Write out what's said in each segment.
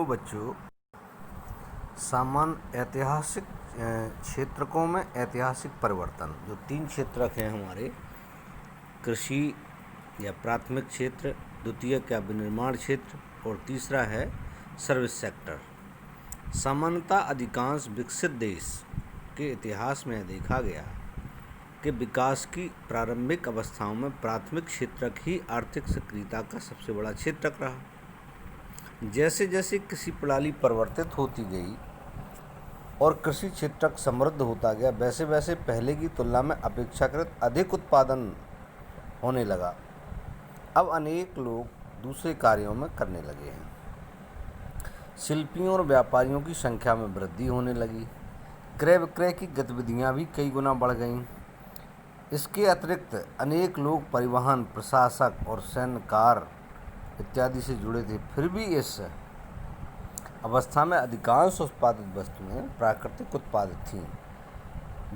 Hello बच्चों। सामान्य ऐतिहासिक क्षेत्रकों में ऐतिहासिक परिवर्तन, जो 3 क्षेत्रक हैं हमारे, कृषि या प्राथमिक क्षेत्र, द्वितीयक या विनिर्माण क्षेत्र और तीसरा है सर्विस सेक्टर। सामान्यतः अधिकांश विकसित देश के इतिहास में देखा गया कि विकास की प्रारंभिक अवस्थाओं में प्राथमिक क्षेत्रक ही आर्थिक सक्रियता का सबसे बड़ा क्षेत्रक रहा। जैसे जैसे कृषि प्रणाली परिवर्तित होती गई और कृषि क्षेत्रक समृद्ध होता गया, वैसे वैसे पहले की तुलना में अपेक्षाकृत अधिक उत्पादन होने लगा। अब अनेक लोग दूसरे कार्यों में करने लगे हैं। शिल्पियों और व्यापारियों की संख्या में वृद्धि होने लगी। क्रय विक्रय की गतिविधियां भी कई गुना बढ़ गईं। इसके अतिरिक्त अनेक लोग परिवहन, प्रशासक और सैन्यकार इत्यादि से जुड़े थे। फिर भी इस अवस्था में अधिकांश उत्पादित वस्तुएं प्राकृतिक उत्पादित थीं,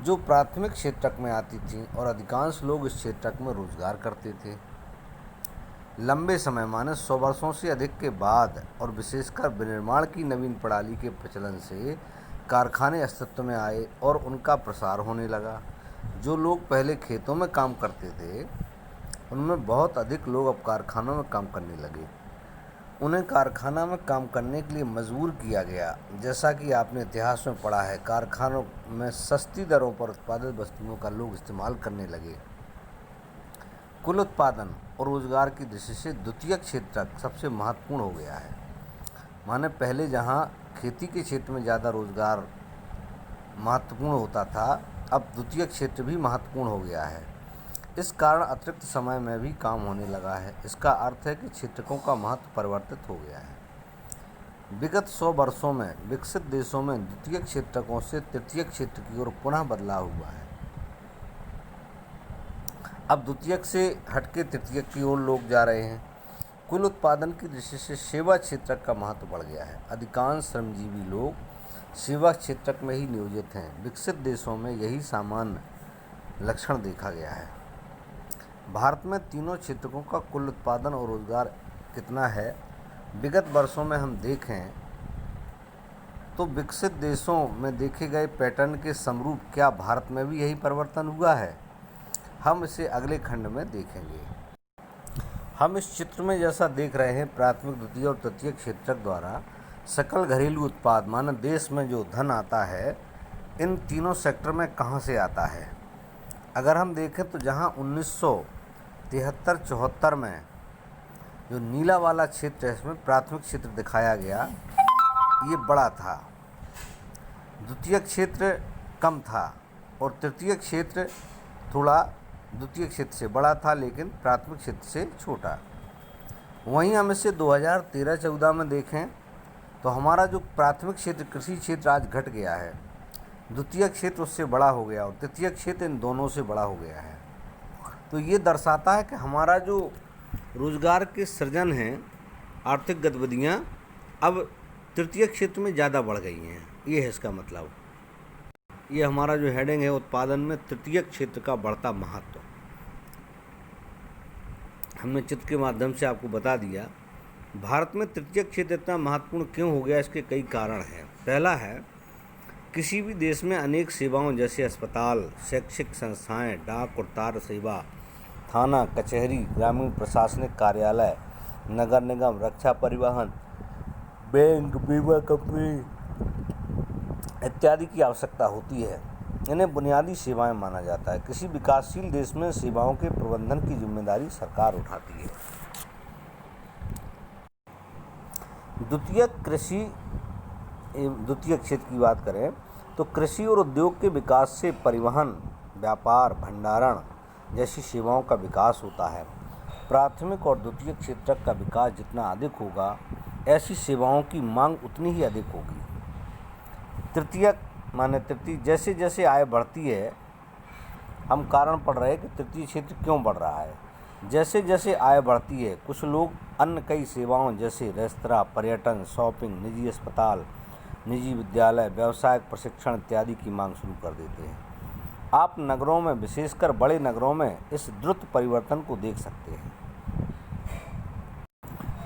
जो प्राथमिक क्षेत्रक में आती थीं, और अधिकांश लोग इस क्षेत्रक में रोजगार करते थे। लंबे समय माने 100 वर्षों से अधिक के बाद और विशेषकर विनिर्माण की नवीन प्रणाली के प्रचलन से कारखाने अस्तित्व में आए और उनका प्रसार होने लगा। जो लोग पहले खेतों में काम करते थे, उनमें बहुत अधिक लोग अब कारखानों में काम करने लगे। उन्हें कारखाना में काम करने के लिए मजबूर किया गया। जैसा कि आपने इतिहास में पढ़ा है, कारखानों में सस्ती दरों पर उत्पादित वस्तुओं का लोग इस्तेमाल करने लगे। कुल उत्पादन और रोजगार की दृष्टि से द्वितीयक क्षेत्रक सबसे महत्वपूर्ण हो गया है। माने पहले जहां खेती के क्षेत्र में ज़्यादा रोजगार महत्वपूर्ण होता था, अब द्वितीयक क्षेत्र भी महत्वपूर्ण हो गया है। इस कारण अतिरिक्त समय में भी काम होने लगा है। इसका अर्थ है कि क्षेत्रकों का महत्व परिवर्तित हो गया है। विगत 100 वर्षों में विकसित देशों में द्वितीयक क्षेत्रकों से तृतीयक क्षेत्र की ओर पुनः बदलाव हुआ है। अब द्वितीयक से हटके तृतीयक की ओर लोग जा रहे हैं। कुल उत्पादन की दृष्टि से सेवा क्षेत्रक का महत्व बढ़ गया है। अधिकांश श्रमजीवी लोग सेवा क्षेत्रक में ही नियोजित हैं। विकसित देशों में यही सामान्य लक्षण देखा गया है। भारत में तीनों क्षेत्रकों का कुल उत्पादन और रोजगार कितना है? विगत वर्षों में हम देखें तो विकसित देशों में देखे गए पैटर्न के समरूप क्या भारत में भी यही परिवर्तन हुआ है? हम इसे अगले खंड में देखेंगे। हम इस चित्र में जैसा देख रहे हैं, प्राथमिक, द्वितीय और तृतीय क्षेत्रक द्वारा सकल घरेलू उत्पाद माने देश में जो धन आता है, इन तीनों सेक्टर में कहाँ से आता है? अगर हम देखें तो जहाँ 1973-74 में जो नीला वाला क्षेत्र है, इसमें प्राथमिक क्षेत्र दिखाया गया, ये बड़ा था। द्वितीय क्षेत्र कम था और तृतीय क्षेत्र थोड़ा द्वितीय क्षेत्र से बड़ा था, लेकिन प्राथमिक क्षेत्र से छोटा। वहीं हम इसे 2013-14 में देखें तो हमारा जो प्राथमिक क्षेत्र, कृषि क्षेत्र, आज घट गया है। द्वितीय क्षेत्र उससे बड़ा हो गया और तृतीय क्षेत्र इन दोनों से बड़ा हो गया है। तो ये दर्शाता है कि हमारा जो रोजगार के सृजन है, आर्थिक गतिविधियाँ अब तृतीय क्षेत्र में ज़्यादा बढ़ गई हैं। ये है इसका मतलब। ये हमारा जो हेडिंग है, उत्पादन में तृतीय क्षेत्र का बढ़ता महत्व। हमने चित्र के माध्यम से आपको बता दिया। भारत में तृतीय क्षेत्र इतना महत्वपूर्ण क्यों हो गया? इसके कई कारण हैं। पहला है, किसी भी देश में अनेक सेवाओं जैसे अस्पताल, शैक्षिक संस्थाएं, डाक और तार सेवा, थाना, कचहरी, ग्रामीण प्रशासनिक कार्यालय, नगर निगम, रक्षा, परिवहन, बैंक, बीमा कंपनी इत्यादि की आवश्यकता होती है। इन्हें बुनियादी सेवाएं माना जाता है। किसी विकासशील देश में सेवाओं के प्रबंधन की जिम्मेदारी सरकार उठाती है। द्वितीय क्षेत्र की बात करें तो कृषि और उद्योग के विकास से परिवहन, व्यापार, भंडारण जैसी सेवाओं का विकास होता है। प्राथमिक और द्वितीय क्षेत्र का विकास जितना अधिक होगा, ऐसी सेवाओं की मांग उतनी ही अधिक होगी। तृतीय जैसे जैसे आय बढ़ती है, हम कारण पढ़ रहे हैं कि तृतीय क्षेत्र क्यों बढ़ रहा है। जैसे जैसे आय बढ़ती है, कुछ लोग अन्य कई सेवाओं जैसे रेस्तरां, पर्यटन, शॉपिंग, निजी अस्पताल, निजी विद्यालय, व्यावसायिक प्रशिक्षण इत्यादि की मांग शुरू कर देते हैं। आप नगरों में, विशेषकर बड़े नगरों में, इस द्रुत परिवर्तन को देख सकते हैं।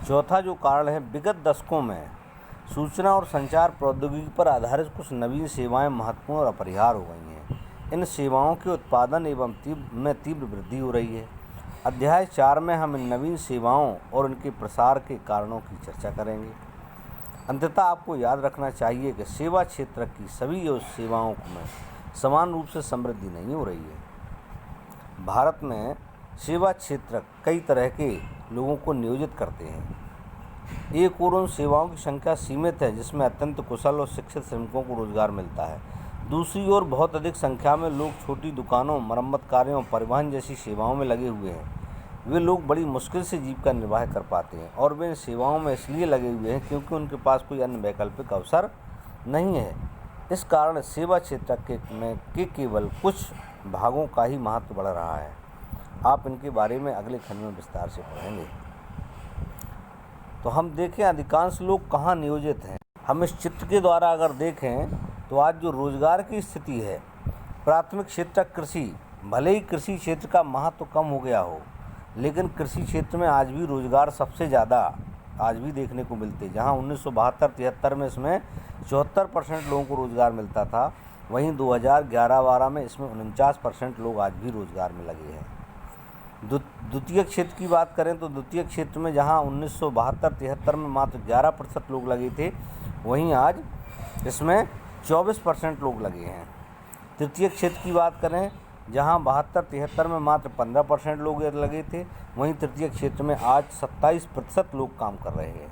चौथा जो कारण है, विगत दशकों में सूचना और संचार प्रौद्योगिकी पर आधारित कुछ नवीन सेवाएं महत्वपूर्ण और अपरिहार्य हो गई हैं। इन सेवाओं के उत्पादन एवं तीव्र वृद्धि हो रही है। अध्याय 4 में हम इन नवीन सेवाओं और उनके प्रसार के कारणों की चर्चा करेंगे। अंततः आपको याद रखना चाहिए कि सेवा क्षेत्र की सभी सेवाओं में समान रूप से समृद्धि नहीं हो रही है। भारत में सेवा क्षेत्र कई तरह के लोगों को नियोजित करते हैं। एक ओर उन सेवाओं की संख्या सीमित है जिसमें अत्यंत कुशल और शिक्षित श्रमिकों को रोजगार मिलता है। दूसरी ओर बहुत अधिक संख्या में लोग छोटी दुकानों, मरम्मत कार्यों, परिवहन जैसी सेवाओं में लगे हुए हैं। वे लोग बड़ी मुश्किल से जीविका निर्वाह कर पाते हैं और वे इन सेवाओं में इसलिए लगे हुए हैं क्योंकि उनके पास कोई अन्य वैकल्पिक अवसर नहीं है। इस कारण सेवा क्षेत्र के केवल कुछ भागों का ही महत्व बढ़ रहा है। आप इनके बारे में अगले खंड में विस्तार से पढ़ेंगे। तो हम देखें अधिकांश लोग कहाँ नियोजित हैं। हम इस चित्र के द्वारा अगर देखें तो आज जो रोजगार की स्थिति है, प्राथमिक क्षेत्र कृषि, भले ही कृषि क्षेत्र का महत्व कम हो गया हो, लेकिन कृषि क्षेत्र में आज भी रोजगार सबसे ज़्यादा आज भी देखने को मिलते। जहाँ 1972-73 में इसमें 74% लोगों को रोजगार मिलता था, वहीं 2011-12 में इसमें 49% लोग आज भी रोजगार में लगे हैं। द्वितीय क्षेत्र की बात करें तो द्वितीय क्षेत्र में जहां 1972-73 में मात्र 11% लोग लगे थे, वहीं आज इसमें 24% लोग लगे हैं। तृतीय क्षेत्र की बात करें जहां 72-73 में मात्र 15% लोग लगे थे, वहीं तृतीय क्षेत्र में आज 27% लोग काम कर रहे हैं।